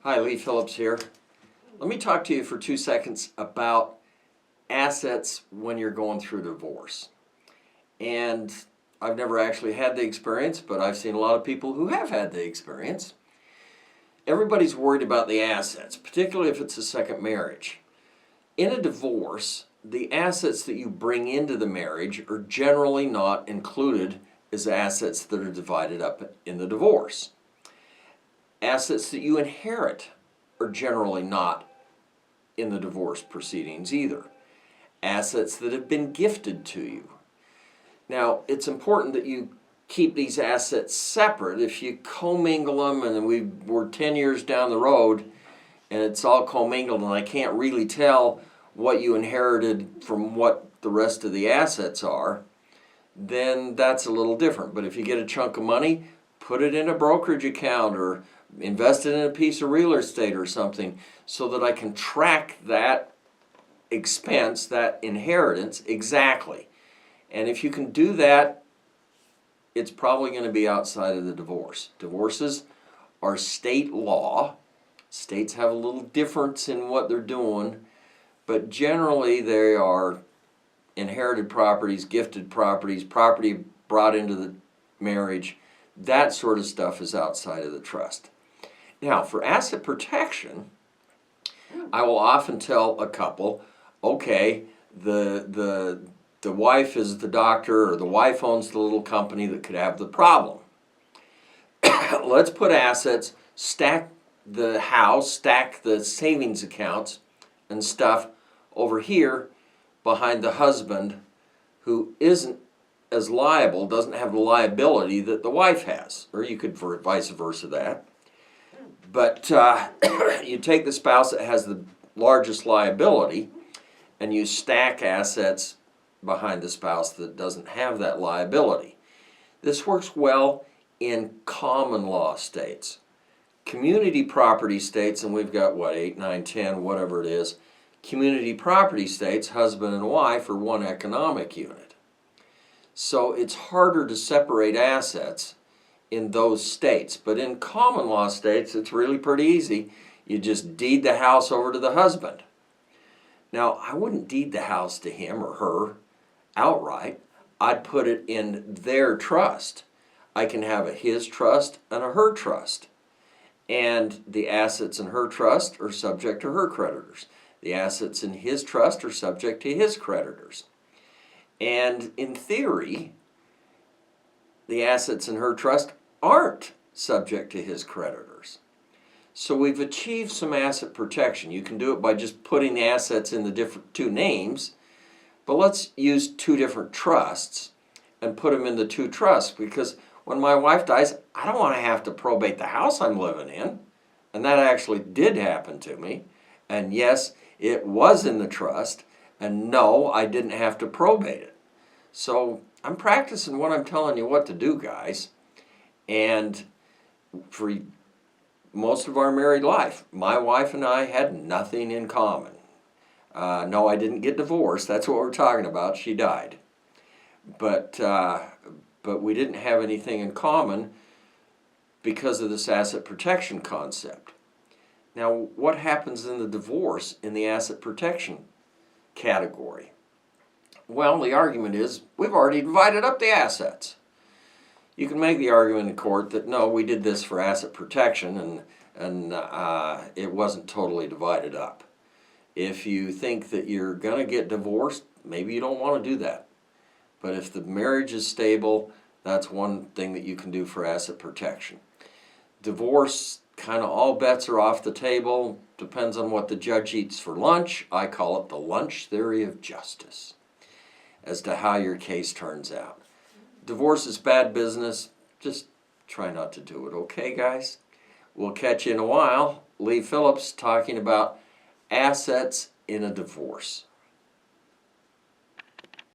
Hi, Lee Phillips here. Let me talk to you for 2 seconds about assets when you're going through divorce. And I've never actually had the experience, but I've seen a lot of people who have had the experience. Everybody's worried about the assets, particularly if it's a second marriage. In a divorce, the assets that you bring into the marriage are generally not included as assets that are divided up in the divorce. Assets that you inherit are generally not in the divorce proceedings either. Assets that have been gifted to you. Now, it's important that you keep these assets separate. If you commingle them and we're 10 years down the road and it's all commingled and I can't really tell what you inherited from what the rest of the assets are, then that's a little different. But if you get a chunk of money, put it in a brokerage account or invest it in a piece of real estate or something so that I can track that expense, that inheritance exactly. And if you can do that, it's probably going to be outside of the divorce. Divorces are state law. States have a little difference in what they're doing, but generally they are inherited properties, gifted properties, property brought into the marriage. That sort of stuff is outside of the trust. Now, for asset protection, I will often tell a couple, okay, the wife is the doctor or the wife owns the little company that could have the problem. Let's put assets, stack the house, stack the savings accounts and stuff over here behind the husband who isn't as liable, doesn't have the liability that the wife has. Or you could vice versa that. But you take the spouse that has the largest liability and you stack assets behind the spouse that doesn't have that liability. This works well in common law states. Community property states, and we've got what, 8, 9, 10, whatever it is, community property states, husband and wife are one economic unit. So it's harder to separate assets in those states. But in common law states, it's really pretty easy. You just deed the house over to the husband. Now, I wouldn't deed the house to him or her outright. I'd put it in their trust. I can have a his trust and a her trust. And the assets in her trust are subject to her creditors. The assets in his trust are subject to his creditors. And in theory, the assets in her trust aren't subject to his creditors. So we've achieved some asset protection. You can do it by just putting the assets in the different two names, but let's use two different trusts and put them in the two trusts, because when my wife dies, I don't want to have to probate the house I'm living in. And that actually did happen to me. And yes, it was in the trust, and no, I didn't have to probate it. So I'm practicing what I'm telling you what to do, guys. And for most of our married life, my wife and I had nothing in common. No, I didn't get divorced. That's what we're talking about. She died. But we didn't have anything in common because of this asset protection concept. Now, what happens in the divorce in the asset protection category? Well, the argument is we've already divided up the assets. You can make the argument in court that no, we did this for asset protection and it wasn't totally divided up. If you think that you're going to get divorced, maybe you don't want to do that. But if the marriage is stable, that's one thing that you can do for asset protection. Divorce, kind of all bets are off the table. Depends on what the judge eats for lunch. I call it the lunch theory of justice as to how your case turns out. Divorce is bad business. Just try not to do it, okay, guys? We'll catch you in a while. Lee Phillips talking about assets in a divorce.